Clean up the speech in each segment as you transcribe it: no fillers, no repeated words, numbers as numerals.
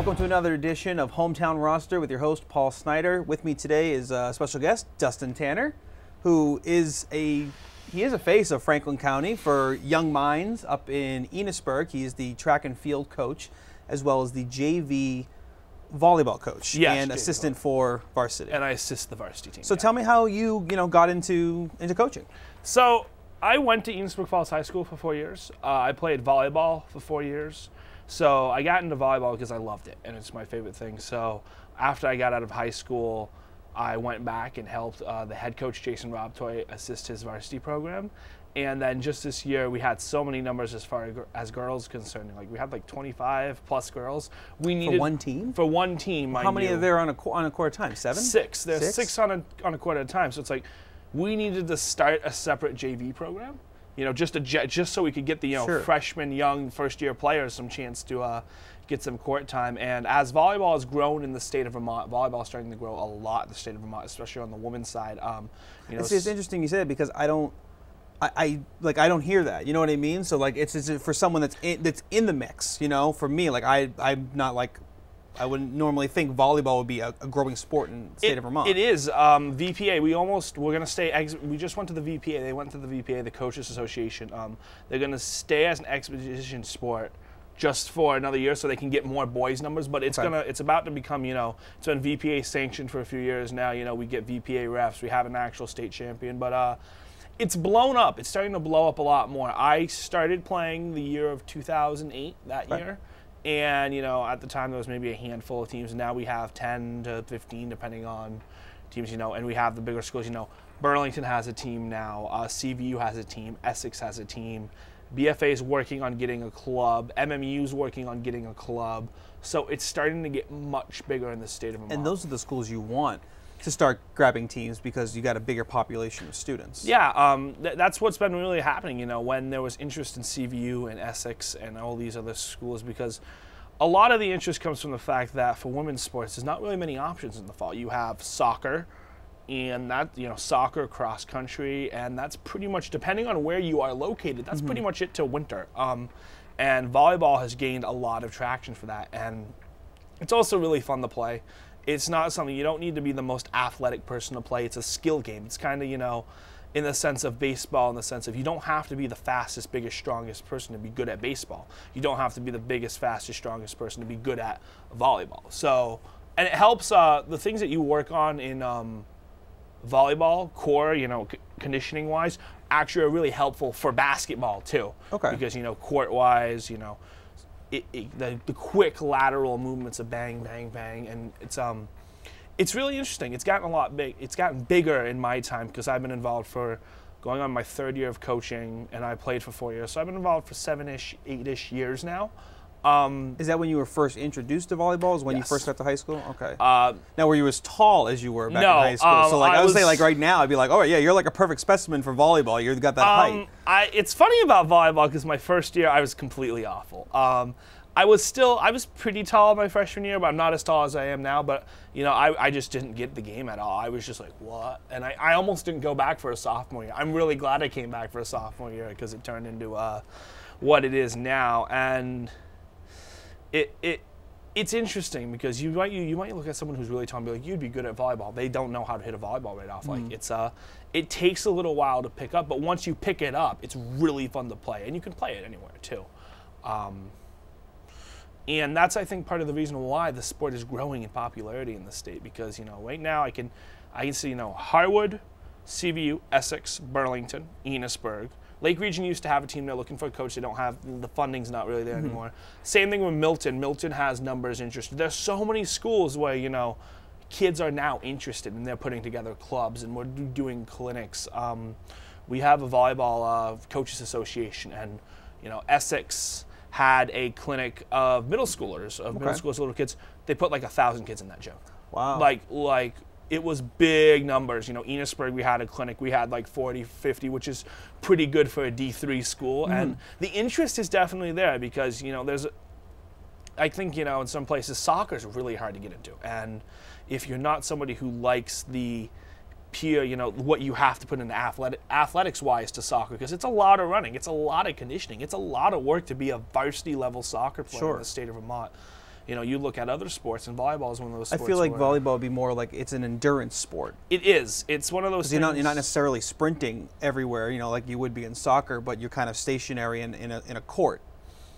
Welcome to another edition of Hometown Roster with your host, Paul Snyder. With me today is a special guest, Dustin Tanner, who is a face of Franklin County for young minds up in Enosburg. He is the track and field coach, as well as the JV volleyball coach and assistant for varsity. And I assist the varsity team. So tell me how you got into coaching. So I went to Enosburg Falls High School for 4 years. I played volleyball for 4 years. So I got into volleyball because I loved it, and it's my favorite thing. So after I got out of high school, I went back and helped the head coach, Jason Robtoy, assist his varsity program. And then just this year, we had so many numbers as far as girls concerned. Like we had like 25 plus girls. We needed for one team. For one team. How many are there on a quarter time? 7? 6. There's 6 on a quarter at a time. So it's like we needed to start a separate JV program. Just so we could get the freshman, young, first-year players some chance to get some court time. And as volleyball has grown in the state of Vermont, volleyball is starting to grow a lot in the state of Vermont, especially on the women's side. It's interesting you said it because I don't hear that. You know what I mean? So like it's for someone that's in the mix. For me, like I'm not like. I wouldn't normally think volleyball would be a growing sport in the state of Vermont. It is. VPA, we're going to stay, we just went to the VPA. They went to the VPA, the Coaches Association. They're going to stay as an expedition sport just for another year so they can get more boys numbers, but it's about to become, it's been VPA sanctioned for a few years now. We get VPA refs, we have an actual state champion, but it's blown up. It's starting to blow up a lot more. I started playing the year of 2008 that year. And, at the time, there was maybe a handful of teams. Now we have 10 to 15, depending on teams, and we have the bigger schools. Burlington has a team now. CVU has a team. Essex has a team. BFA is working on getting a club. MMU is working on getting a club. So it's starting to get much bigger in the state of Vermont. And those are the schools you want to start grabbing teams because you got a bigger population of students. Yeah, that's what's been really happening, when there was interest in CVU and Essex and all these other schools, because a lot of the interest comes from the fact that for women's sports, there's not really many options in the fall. You have soccer, and that, soccer, cross country, and that's pretty much, depending on where you are located, that's pretty much it till winter. And volleyball has gained a lot of traction for that, and it's also really fun to play. It's not something, you don't need to be the most athletic person to play. It's a skill game. It's kind of, in the sense of baseball, in the sense of you don't have to be the fastest, biggest, strongest person to be good at baseball. You don't have to be the biggest, fastest, strongest person to be good at volleyball. So, and it helps, the things that you work on in volleyball, core, conditioning-wise, actually are really helpful for basketball too. Okay. Because, court-wise, the quick lateral movements of bang, bang, bang, and it's really interesting. It's gotten a lot big. It's gotten bigger in my time because I've been involved for going on my 3rd year of coaching, and I played for 4 years. So I've been involved for 7-ish, 8-ish years now. Is that when you were first introduced to volleyball? Is when you first got to high school? Okay. Now, were you as tall as you were back in high school? So I would say like right now, I'd be like, oh yeah, you're like a perfect specimen for volleyball. You've got that height. It's funny about volleyball because my first year I was completely awful. I was pretty tall my freshman year, but I'm not as tall as I am now. But, I just didn't get the game at all. I was just like, what? And I almost didn't go back for a sophomore year. I'm really glad I came back for a sophomore year because it turned into what it is now. And it's interesting because you might look at someone who's really tall and be like, you'd be good at volleyball. They don't know how to hit a volleyball right off. Like it takes a little while to pick up, but once you pick it up, it's really fun to play, and you can play it anywhere too. And that's, I think, part of the reason why the sport is growing in popularity in the state, because, right now I can see, Harwood, CVU, Essex, Burlington, Enosburg. Lake Region used to have a team. They're looking for a coach. They don't have, the funding's not really there anymore. Same thing with Milton. Milton has numbers interested. There's so many schools where, kids are now interested, and they're putting together clubs, and we're doing clinics. We have a volleyball coaches association, and, Essex had a clinic of middle schoolers, middle schoolers, little kids. They put like 1,000 kids in that gym. Wow. Like it was big numbers. Enosburg, we had a clinic. We had like 40, 50, which is pretty good for a D3 school. And the interest is definitely there because, I think, in some places, soccer is really hard to get into. And if you're not somebody who likes the pure, what you have to put into athletics-wise to soccer, because it's a lot of running, it's a lot of conditioning, it's a lot of work to be a varsity-level soccer player in the state of Vermont. you know, you look at other sports, and volleyball is one of those sports. I feel like where volleyball would be more like it's an endurance sport. it is. It's one of those things. You're not necessarily sprinting everywhere, you know, like you would be in soccer, but you're kind of stationary in a court,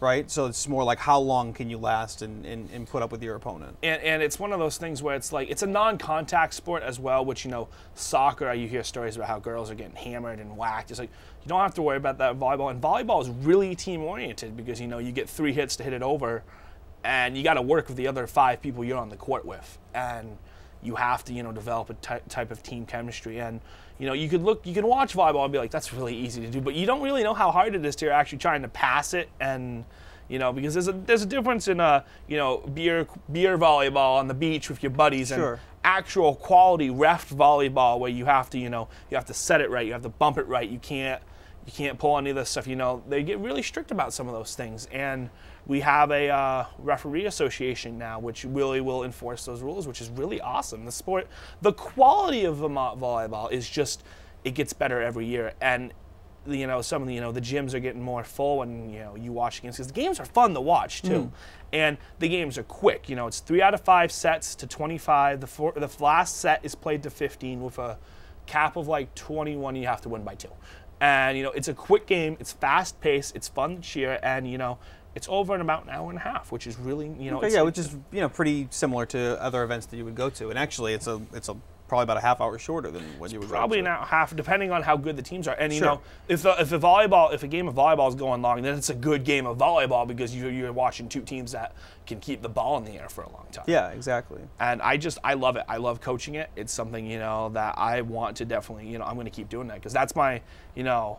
right? So it's more like how long can you last and put up with your opponent. And it's one of those things where it's like, it's a non-contact sport as well, which, you know, soccer, you hear stories about how girls are getting hammered and whacked. It's like, you don't have to worry about that in volleyball. And volleyball is really team-oriented because, you know, you get 3 hits to hit it over, and you got to work with the other 5 people you're on the court with. And you have to, you know, develop a type of team chemistry. And, you know, you can watch volleyball and be like, that's really easy to do, but you don't really know how hard it is to actually trying to pass it. And, you know, because there's a difference in you know, beer volleyball on the beach with your buddies, and actual quality ref volleyball where you have to, you know, you have to set it right, you have to bump it right, you can't pull any of this stuff. You know, they get really strict about some of those things, and we have a referee association now which really will enforce those rules, which is really awesome. The sport, the quality of Vermont volleyball is just, it gets better every year. And you know, some of the, you know, the gyms are getting more full, and, you know, you watch games, because the games are fun to watch too. And the games are quick. You know, it's 3 out of 5 sets to 25. The last set is played to 15 with a cap of like 21. You have to win by 2. And, you know, it's a quick game. It's fast paced. It's fun to cheer. And, you know, it's over in about an hour and a half, which is really, you know. Okay, yeah, which is, you know, pretty similar to other events that you would go to. And actually, it's probably about a half hour shorter than what you would probably go to. An hour half, depending on how good the teams are. And you know, if a game of volleyball is going long, then it's a good game of volleyball because you're watching 2 teams that can keep the ball in the air for a long time. Yeah, exactly. And I love it. I love coaching it. It's something, you know, that I want to definitely, you know, I'm going to keep doing that because that's my, you know,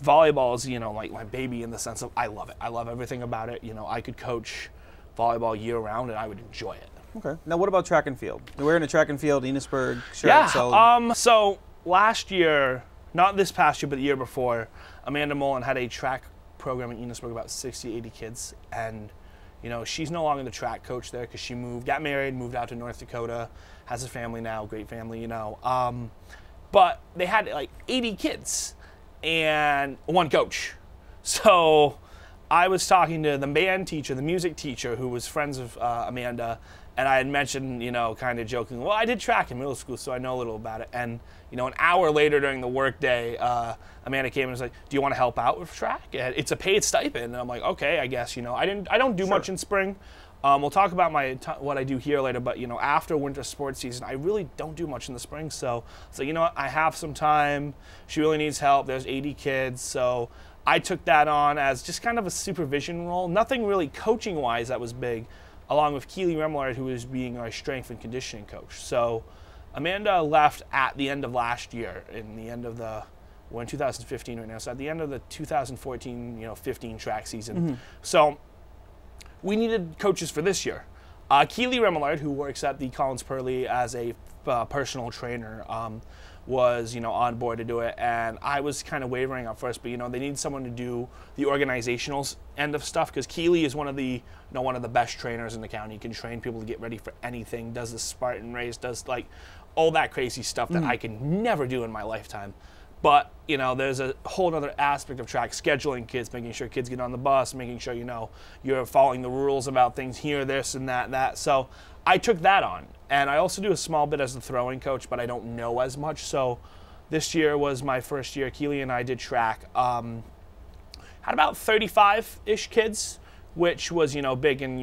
volleyball is, you know, like my baby in the sense of I love it. I love everything about it. You know, I could coach volleyball year round and I would enjoy it. Okay. Now, what about track and field? You're wearing a track and field Enosburg shirt. Yeah. So So last year, not this past year, but the year before, Amanda Mullen had a track program in Enosburg, about 60, 80 kids, and you know, she's no longer the track coach there because she got married, moved out to North Dakota, has a family now, great family, you know. But they had like 80 kids and 1 coach. So I was talking to the band teacher, the music teacher, who was friends of Amanda. And I had mentioned, you know, kind of joking, well, I did track in middle school, so I know a little about it. And, you know, an hour later during the work day, Amanda came and was like, do you want to help out with track? And it's a paid stipend. And I'm like, okay, I guess, you know, I don't do much in spring. We'll talk about what I do here later, but, you know, after winter sports season, I really don't do much in the spring. So, you know what, I have some time. She really needs help. There's 80 kids. So I took that on as just kind of a supervision role. Nothing really coaching-wise that was big, along with Keely Remillard, who was being our strength and conditioning coach. So Amanda left at the end of last year, we're in 2015 right now, so at the end of the 2014, you know, 15 track season. So we needed coaches for this year. Keely Remillard, who works at the Collins Purley as a personal trainer, was, you know, on board to do it, and I was kind of wavering at first, but, you know, they need someone to do the organizational end of stuff because Keely is one of the best trainers in the county. He can train people to get ready for anything, does the Spartan race, does like all that crazy stuff that I can never do in my lifetime. But, you know, there's a whole other aspect of track, scheduling kids, making sure kids get on the bus, making sure, you know, you're following the rules about things here, this and that. So I took that on. And I also do a small bit as the throwing coach, but I don't know as much. So this year was my first year. Keely and I did track. Had about 35-ish kids, which was, you know, big, and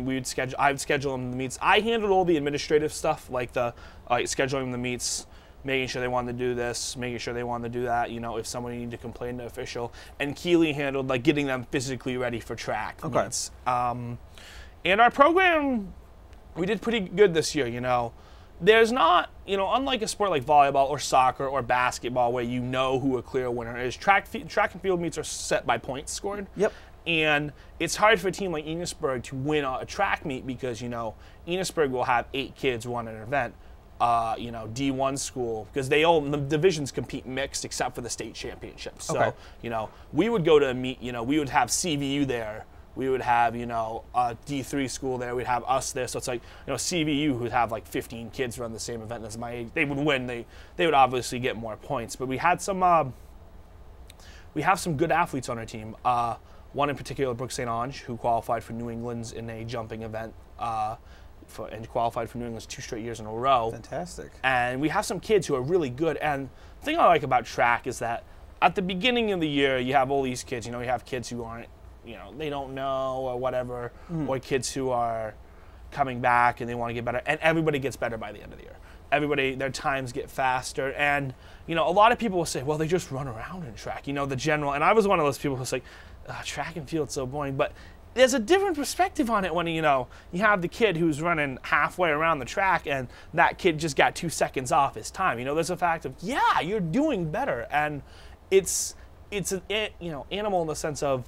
I would schedule them the meets. I handled all the administrative stuff, like the scheduling the meets, making sure they wanted to do this, making sure they wanted to do that, you know, if somebody needed to complain to official. And Keely handled, like, getting them physically ready for track meets. And our program, we did pretty good this year, you know. There's not, you know, unlike a sport like volleyball or soccer or basketball where you know who a clear winner is, track and field meets are set by points scored. Yep. And it's hard for a team like Enosburg to win a track meet because, you know, Enosburg will have 8 kids run an event. You know, D1 school, because the divisions compete mixed except for the state championships. So, you know, we would go to a meet, you know, we would have CVU there. We would have, you know, a D3 school there. We'd have us there. So it's like, you know, CVU would have like 15 kids run the same event as my age. They would win. They would obviously get more points. But we had some, we have some good athletes on our team. One in particular, Brooke St. Ange, who qualified for New England's in a jumping event. and qualified for New England's 2 straight years in a row. Fantastic. And we have some kids who are really good. And the thing I like about track is that at the beginning of the year, you have all these kids. You have kids who aren't, they don't know or whatever, or kids who are coming back and they want to get better. And everybody gets better by the end of the year. Everybody, their times get faster. And, a lot of people will say, well, they just run around in track, the general. And I was one of those people who's like, track and field's so boring. But there's a different perspective on it when, you have the kid who's running halfway around the track and that kid just got 2 seconds off his time. There's a fact of, yeah, you're doing better. And it's an, animal in the sense of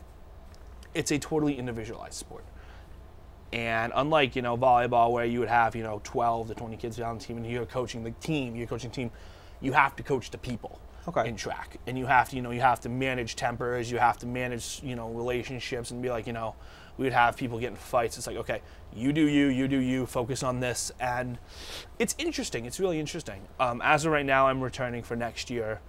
it's a totally individualized sport. And unlike, volleyball where you would have, 12 to 20 kids on the team and you're coaching the team, you have to coach the people. Okay. In track, and you have to, you have to manage tempers, you have to manage, relationships, and be like, we would have people get in fights. It's like, okay, you do you, focus on this, and it's interesting. It's really interesting. As of right now, I'm returning for next year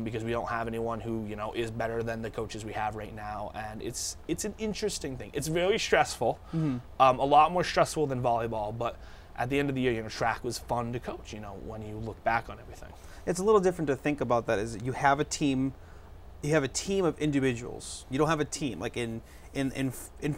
because we don't have anyone who, is better than the coaches we have right now, and it's an interesting thing. It's very stressful, a lot more stressful than volleyball, but at the end of the year, track was fun to coach. When you look back on everything. It's a little different to think about that. Is you have a team of individuals. You don't have a team like in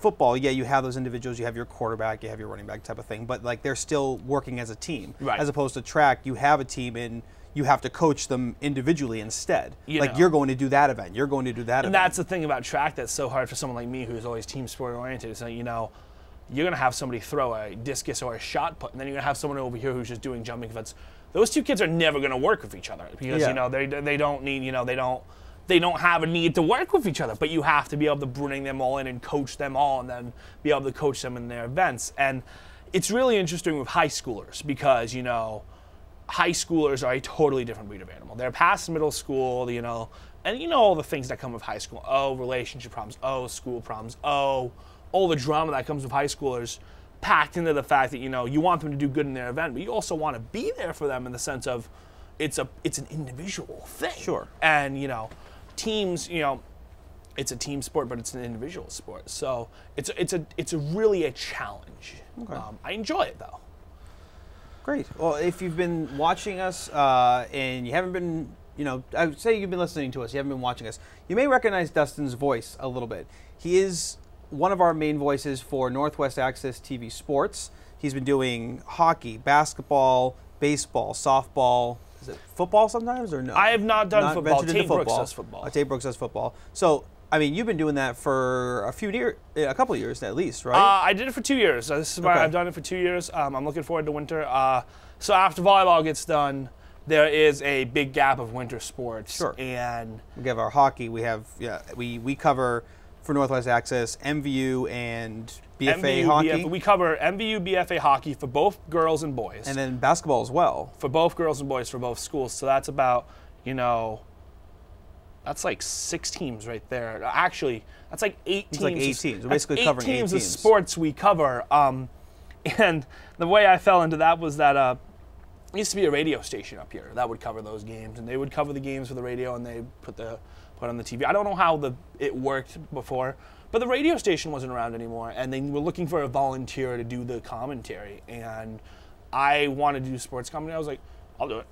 football. Yeah, you have those individuals. You have your quarterback, you have your running back type of thing. But like they're still working as a team. Right. As opposed to track, you have a team and you have to coach them individually instead. You're going to do that event. You're going to do that event. And that's the thing about track that's so hard for someone like me who's always team sport oriented. So you're going to have somebody throw a discus or a shot put, and then you're going to have someone over here who's just doing jumping events. Those two kids are never going to work with each other because they don't need they don't have a need to work with each other. But you have to be able to bring them all in and coach them all, and then be able to coach them in their events. And it's really interesting with high schoolers because high schoolers are a totally different breed of animal. They're past middle school, and all the things that come with high school. Oh, relationship problems. Oh, school problems. Oh, all the drama that comes with high schoolers. Packed into the fact that you want them to do good in their event, but you also want to be there for them in the sense of it's an individual thing. Sure. And teams, it's a team sport, but it's an individual sport. So it's really a challenge. Okay. I enjoy it though. Great. Well, if you've been watching us and you haven't been, I would say you've been listening to us, you haven't been watching us, you may recognize Dustin's voice a little bit. He is one of our main voices for Northwest Access TV Sports. He's been doing hockey, basketball, baseball, softball. Is it football sometimes or no? I have not done football. Tate Brooks does football. Tate Brooks does football. So, you've been doing that for a couple of years at least, right? I did it for 2 years. I've done it for 2 years. I'm looking forward to winter. So after volleyball gets done, there is a big gap of winter sports. Sure. And we have our hockey. We have we cover for Northwest Access, MVU and BFA hockey. We cover MVU, BFA hockey for both girls and boys. And then basketball as well. For both girls and boys for both schools. So that's about, that's like 6 teams right there. Actually, that's like 8 teams. It's like 8 teams. We're basically covering 8 teams. 8 teams of sports we cover. And the way I fell into that was that there used to be a radio station up here that would cover those games. And they would cover the games for the radio and they put on the TV. I don't know how it worked before, but the radio station wasn't around anymore, and they were looking for a volunteer to do the commentary. And I wanted to do sports commentary. I was like, I'll do it.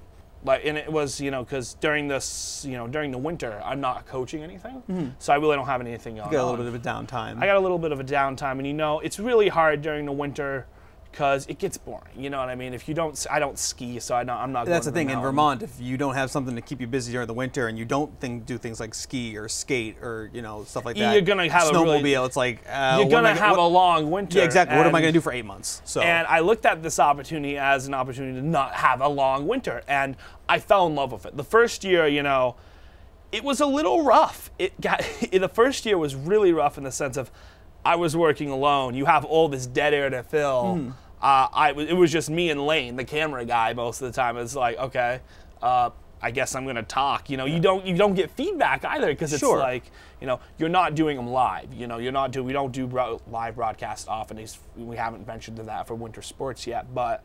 And it was, because during the winter, I'm not coaching anything, so I really don't have anything on. You got a little bit of a downtime. I got a little bit of a downtime, and it's really hard during the winter. Because it gets boring, you know what I mean? If you don't, I don't ski, so I'm not. That's the thing in Vermont. If you don't have something to keep you busy during the winter, and you don't do things like ski or skate or stuff like that, you're gonna have snowmobile. It's like you're gonna have a long winter. Yeah, exactly. What am I gonna do for 8 months? So. And I looked at this opportunity as an opportunity to not have a long winter, and I fell in love with it. The first year, it was a little rough. The first year was really rough in the sense of I was working alone. You have all this dead air to fill. It was just me and Lane, the camera guy, most of the time. It's like, okay, I guess I'm gonna talk. You don't get feedback either because it's like, you're not doing them live. We don't do live broadcasts often. We haven't ventured to that for winter sports yet, but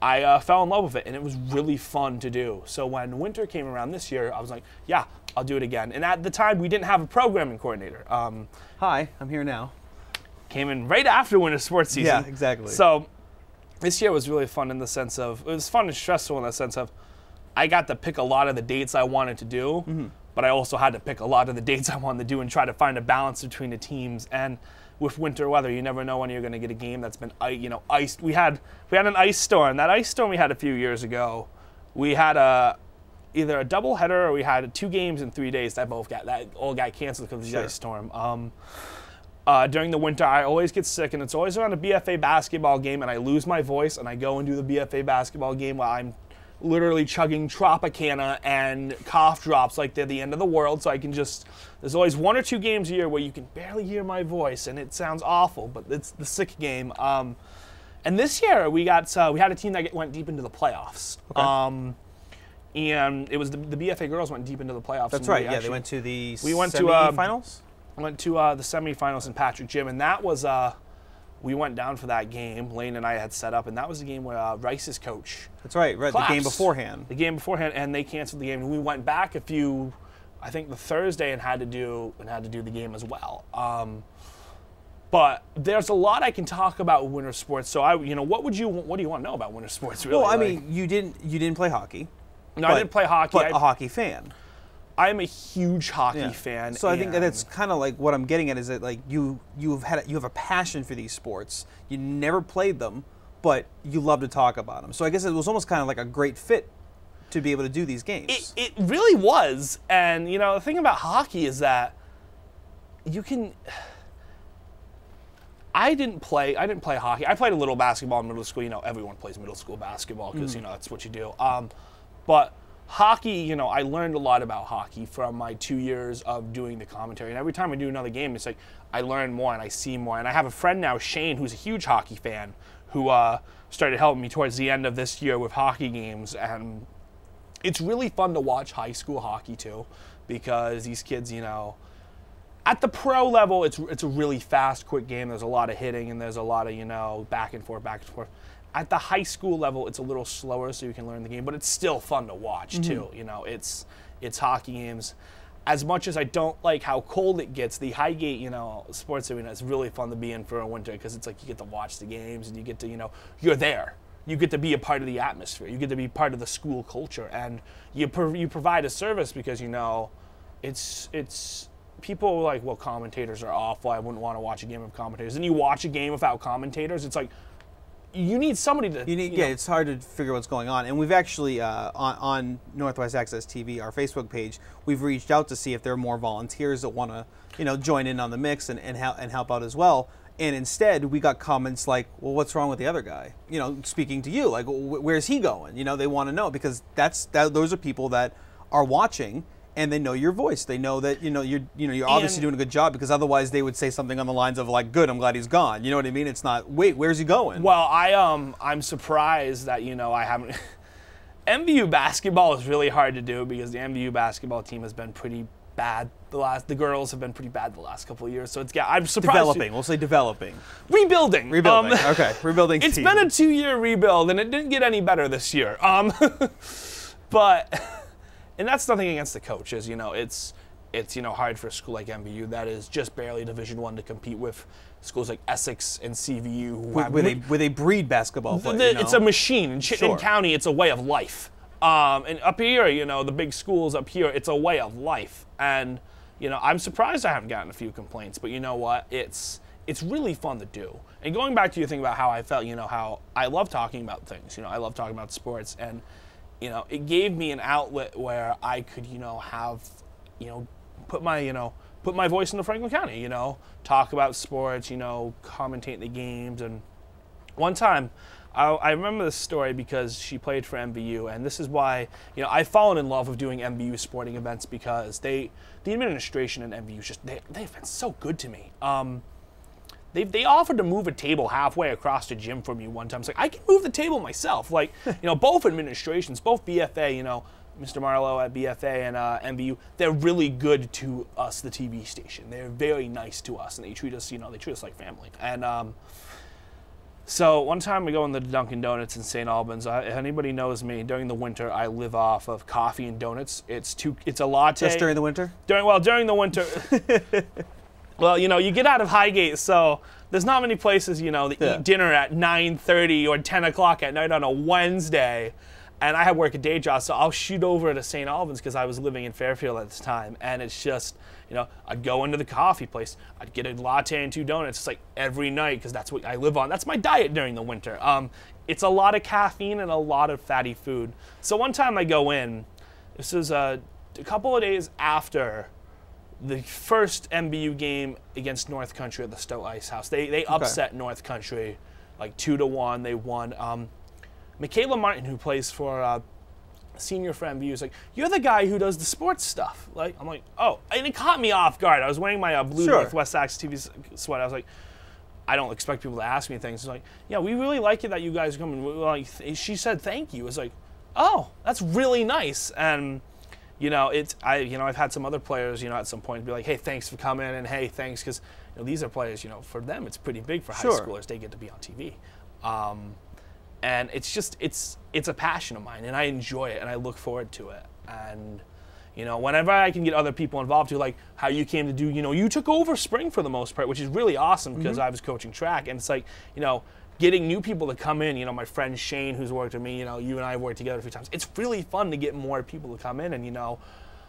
I fell in love with it, and it was really fun to do. So when winter came around this year, I was like, yeah, I'll do it again. And at the time, we didn't have a programming coordinator. Hi, I'm here now. came in right after winter sports season. Yeah, exactly. So this year was really fun in the sense of, it was fun and stressful in the sense of, I got to pick a lot of the dates I wanted to do, but I also had to pick a lot of the dates I wanted to do and try to find a balance between the teams. And with winter weather, you never know when you're going to get a game that's been, iced. We had an ice storm. That ice storm we had a few years ago, we had either a double header or we had 2 games in 3 days that all got canceled because of the ice storm. During the winter, I always get sick, and it's always around a BFA basketball game, and I lose my voice, and I go and do the BFA basketball game while I'm literally chugging Tropicana and cough drops like they're the end of the world. So I can just, there's always 1 or 2 games a year where you can barely hear my voice, and it sounds awful, but it's the sick game. And this year we had a team that went deep into the playoffs. Okay. And it was the BFA girls went deep into the playoffs. That's right. Yeah, they went to the semifinals. Went to the semifinals in Patrick Gym, and that was we went down for that game. Lane and I had set up, and that was the game where Rice's coach. That's right. Right. Collapsed. The game beforehand. The game beforehand, and they canceled the game. And we went back I think the Thursday, and had to do the game as well. But there's a lot I can talk about with winter sports. So what do you want to know about winter sports? Really? Well, I mean, you didn't play hockey. No, I didn't play hockey. But a hockey fan. I'm a huge hockey fan. So I think that's kind of like what I'm getting at is that like you have a passion for these sports. You never played them, but you love to talk about them. So I guess it was almost kind of like a great fit to be able to do these games. It really was. And the thing about hockey is that you can. I didn't play hockey. I played a little basketball in middle school. Everyone plays middle school basketball because that's what you do. But hockey, I learned a lot about hockey from my 2 years of doing the commentary. And every time I do another game, it's like I learn more and I see more. And I have a friend now, Shane, who's a huge hockey fan, who started helping me towards the end of this year with hockey games. And it's really fun to watch high school hockey too, because these kids, at the pro level, it's a really fast, quick game. There's a lot of hitting and there's a lot of, back and forth, back and forth. At the high school level, it's a little slower, so you can learn the game, but it's still fun to watch too. It's hockey games. As much as I don't like how cold it gets, the Highgate, sports arena is really fun to be in for a winter because it's like you get to watch the games and you get to, you're there. You get to be a part of the atmosphere. You get to be part of the school culture, and you provide a service because it's. People are like, well, commentators are awful. I wouldn't want to watch a game of commentators. And you watch a game without commentators, it's like. You need somebody to. It's hard to figure what's going on. And we've actually on Northwest Access TV, our Facebook page, we've reached out to see if there are more volunteers that want to, join in on the mix and help out as well. And instead, we got comments like, "Well, what's wrong with the other guy?" Speaking to you, like, "Where's he going?" They want to know because those are people that are watching. And they know your voice. They know that you're obviously doing a good job, because otherwise they would say something on the lines of like, "Good, I'm glad he's gone." You know what I mean? It's not, "Wait, where's he going?" Well, I'm surprised that I haven't. MVU basketball is really hard to do because the MVU basketball team has been pretty bad. The girls have been pretty bad the last couple of years. So I'm surprised. Developing. We'll say developing. Rebuilding. Okay, rebuilding. It's been a 2-year rebuild, and it didn't get any better this year. But. And that's nothing against the coaches, it's hard for a school like MVU that is just barely Division I to compete with schools like Essex and CVU where they breed basketball players. It's a machine. In county, it's a way of life. And up here, the big schools up here, it's a way of life. And I'm surprised I haven't gotten a few complaints, but you know what? It's really fun to do. And going back to your thing about how I felt, how I love talking about things. I love talking about sports, and it gave me an outlet where I could, have, put my voice into Franklin County, talk about sports, commentate the games. And one time, I remember this story because she played for MVU, and this is why, I've fallen in love with doing MVU sporting events, because the administration at MVU they've been so good to me. They offered to move a table halfway across the gym from you one time. It's like, I can move the table myself. Like, both administrations, both BFA, Mr. Marlowe at BFA and MVU, they're really good to us, the TV station. They're very nice to us, and they treat us, like family. And so one time we go in the Dunkin' Donuts in St. Albans. If anybody knows me, during the winter, I live off of coffee and donuts. It's a latte. Just during the winter? During the winter. Well, you get out of Highgate, so there's not many places, you know, that eat dinner at 9:30 or 10 o'clock at night on a Wednesday. And I had work a day job, so I'll shoot over to St. Albans because I was living in Fairfield at the time. And it's just, you know, I'd go into the coffee place. I'd get a latte and 2 donuts. It's like every night because that's what I live on. That's my diet during the winter. It's a lot of caffeine and a lot of fatty food. So one time I go in, this is a couple of days after the first MBU game against North Country at the Stowe Ice House. They upset North Country like 2-1. They won. Michaela Martin, who plays for senior for MBU, is like, "You're the guy who does the sports stuff." Like, I'm like, "Oh," and it caught me off guard. I was wearing my blue Northwest-TV sweat. I was like, I don't expect people to ask me things. It's like, "Yeah, we really like it that you guys come and like." She said, "Thank you." It's like, "Oh, that's really nice." And you know, I've had some other players, you know, at some point be like, "Hey, thanks for coming," and "Hey, thanks," because you know, these are players, you know, for them it's pretty big for high schoolers. They get to be on TV. And it's just, it's a passion of mine, and I enjoy it, and I look forward to it. And, you know, whenever I can get other people involved too, like how you came to do, you know, you took over spring for the most part, which is really awesome because I was coaching track. And it's like, you know, getting new people to come in, you know, my friend Shane, who's worked with me, you know, you and I have worked together a few times. It's really fun to get more people to come in, and, you know,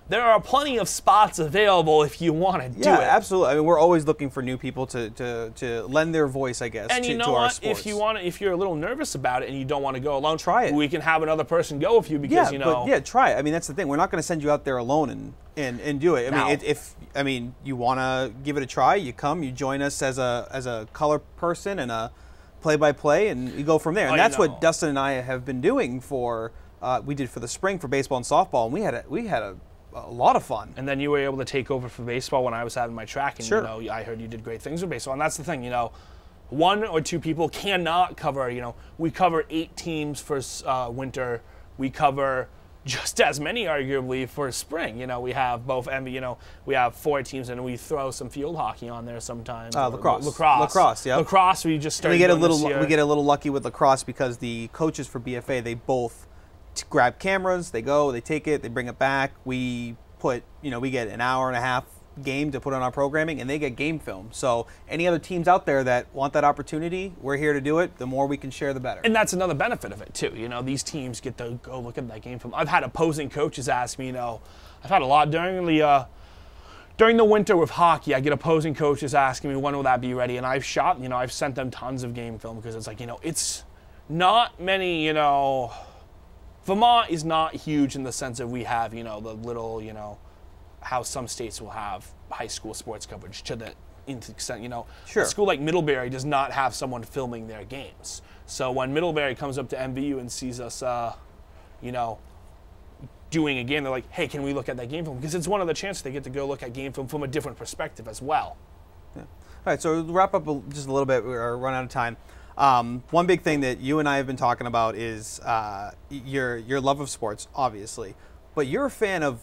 there are plenty of spots available if you want to do it. Yeah, absolutely. I mean, we're always looking for new people to lend their voice, I guess, and you know to our what? sports. If you're a little nervous about it and you don't want to go alone, try it. We can have another person go with you because you know. But try it. I mean, that's the thing. We're not going to send you out there alone and do it. I mean, you want to give it a try, you come, you join us as a color person and a play-by-play, and you go from there. And that's what Dustin and I have been doing for. We did for the spring for baseball and softball, and we had a lot of fun. And then you were able to take over for baseball when I was having my track, and you know, I heard you did great things with baseball. And that's the thing, you know, 1 or 2 people cannot cover, you know, we cover 8 teams for winter. We cover just as many, arguably, for spring. You know, we have both, you know, we have 4 teams, and we throw some field hockey on there sometimes. Lacrosse, yeah. Lacrosse, we just started. We get a little lucky with lacrosse because the coaches for BFA, they both grab cameras, they go, they take it, they bring it back. We get an hour and a half game to put on our programming, and they get game film. So any other teams out there that want that opportunity, we're here to do it. The more we can share, the better. And that's another benefit of it too. You know, these teams get to go look at that game film. I've had opposing coaches ask me, you know, I've had a lot during the winter with hockey. I get opposing coaches asking me, when will that be ready? And I've sent them tons of game film because it's like, you know, it's not many, you know. Vermont is not huge in the sense that we have, you know, the little, you know, how some states will have high school sports coverage to the extent, you know. A school like Middlebury does not have someone filming their games. So when Middlebury comes up to MVU and sees us, you know, doing a game, they're like, "Hey, can we look at that game film?" Because it's one of the chances they get to go look at game film from a different perspective as well. Yeah. All right, so we'll wrap up just a little bit. We're running out of time. One big thing that you and I have been talking about is your love of sports, obviously, but you're a fan of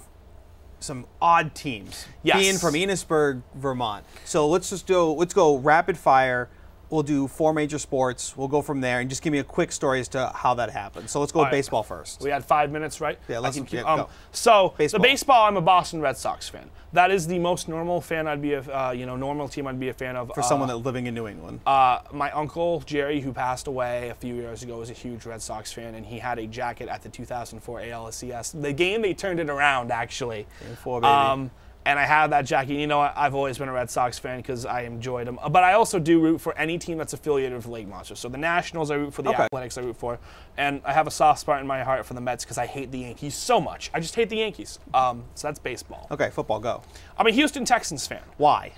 some odd teams. Yes. Being from Enosburg, Vermont. So let's go rapid fire. We'll do 4 major sports. We'll go from there, and just give me a quick story as to how that happened. So let's go with baseball first. We had 5 minutes, right? Yeah, go. So the baseball, I'm a Boston Red Sox fan. That is the most normal fan I'd be normal team I'd be a fan of. For someone that's living in New England. My uncle Jerry, who passed away a few years ago, was a huge Red Sox fan, and he had a jacket at the 2004 ALCS. The game they turned it around, actually. Game 4, baby. And I have that jacket. You know, I've always been a Red Sox fan because I enjoyed them. But I also do root for any team that's affiliated with Lake Monsters. So the Nationals I root for, the Athletics I root for. And I have a soft spot in my heart for the Mets because I hate the Yankees so much. I just hate the Yankees. So that's baseball. Okay, football, go. I'm a Houston Texans fan. Why?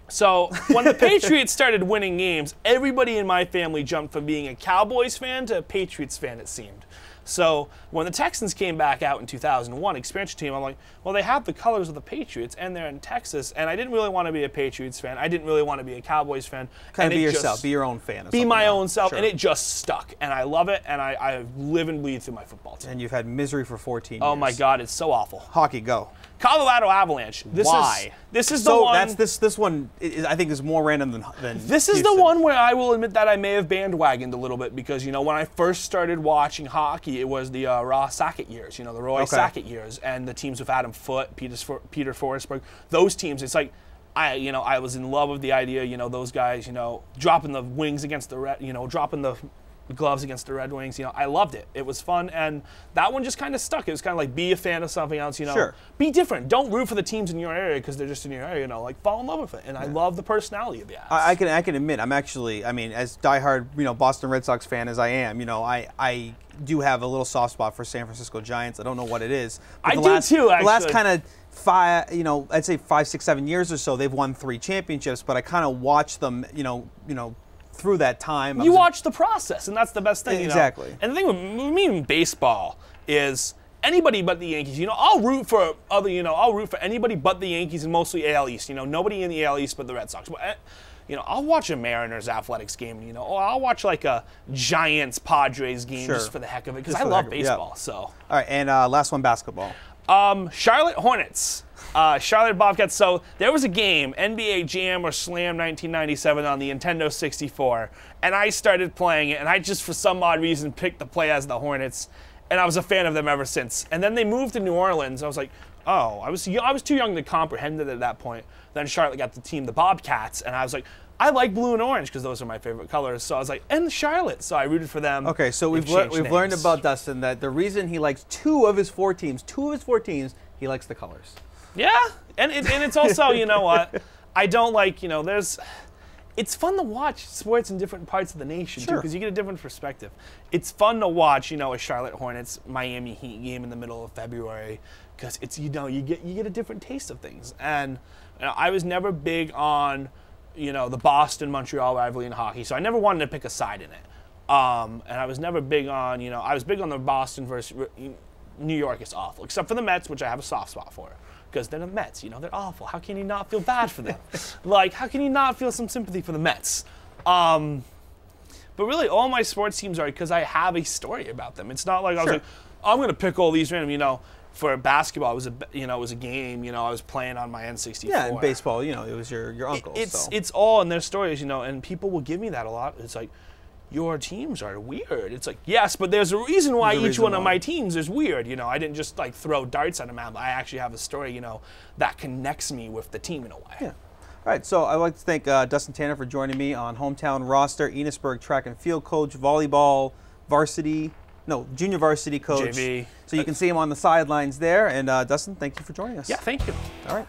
So when the Patriots started winning games, everybody in my family jumped from being a Cowboys fan to a Patriots fan, it seemed. So when the Texans came back out in 2001, expansion team, I'm like, well, they have the colors of the Patriots, and they're in Texas, and I didn't really want to be a Patriots fan. I didn't really want to be a Cowboys fan. Kind of be yourself, be your own fan. Be my own self, and it just stuck, and I love it, and I live and bleed through my football team. And you've had misery for 14 years. Oh my God, it's so awful. Hockey, go. Colorado Avalanche. Why? This is the one. This one I think is more random than This is Houston. the one where I will admit that I may have bandwagoned a little bit because, you know, when I first started watching hockey, it was the Ross Sackett years, you know, the Roy Sackett years, and the teams with Adam Foote, Peter Forsberg, those teams. It's like I was in love with the idea, those guys, dropping the wings against the red, dropping the gloves against the Red Wings. I loved it. It was fun, and that one just kind of stuck. It was kind of like, be a fan of something else. Sure. Be different. Don't root for the teams in your area because they're just in your area. Like, fall in love with it. And I love the personality of the Avs. I can admit, I'm actually, as diehard Boston Red Sox fan as I am, I do have a little soft spot for San Francisco Giants. I don't know what it is. I do too. Actually, the last kind of 5, I'd say 5, 6, 7 years or so, they've won 3 championships. But I kind of watched them, through that time. You watch the process, and that's the best thing. Exactly. And the thing with me in baseball is anybody but the Yankees. I'll root for anybody but the Yankees and mostly AL East. Nobody in the AL East but the Red Sox. But, I'll watch a Mariners Athletics game. Or I'll watch like a Giants Padres game just for the heck of it because I love baseball. So. All right, and last one, basketball. Charlotte Hornets. Charlotte Bobcats. So there was a game, NBA Jam or Slam 1997 on the Nintendo 64, and I started playing it, and I just for some odd reason picked to play as the Hornets, and I was a fan of them ever since. And then they moved to New Orleans. I was like, oh, I was too young to comprehend it at that point. Then Charlotte got the team, the Bobcats, and I was like, I like blue and orange because those are my favorite colors. So I was like, and Charlotte. So I rooted for them. Okay, so we've learned about Dustin that the reason he likes 2 of his 4 teams, he likes the colors. Yeah, and it's also, you know what, I don't like, it's fun to watch sports in different parts of the nation, too, because you get a different perspective. It's fun to watch, a Charlotte Hornets Miami Heat game in the middle of February, because it's, you get a different taste of things. And I was never big on, the Boston-Montreal rivalry in hockey, so I never wanted to pick a side in it. And I was never big on, I was big on the Boston versus New York is awful, except for the Mets, which I have a soft spot for. Because they're the Mets, they're awful. How can you not feel bad for them? How can you not feel some sympathy for the Mets? But really, all my sports teams are because I have a story about them. It's not like I was like, I'm going to pick all these random, For basketball, it was a game, I was playing on my N64. Yeah, and baseball, it was your uncle. It's all in their stories, and people will give me that a lot. It's like, your teams are weird. It's like, yes, but there's a reason why each one of my teams is weird. I didn't just throw darts at a map. I actually have a story, that connects me with the team in a way. Yeah. All right, so I'd like to thank Dustin Tanner for joining me on Hometown Roster, Enosburg track and field coach, volleyball junior varsity coach. JV. So you can see him on the sidelines there. And Dustin, thank you for joining us. Yeah, thank you. All right.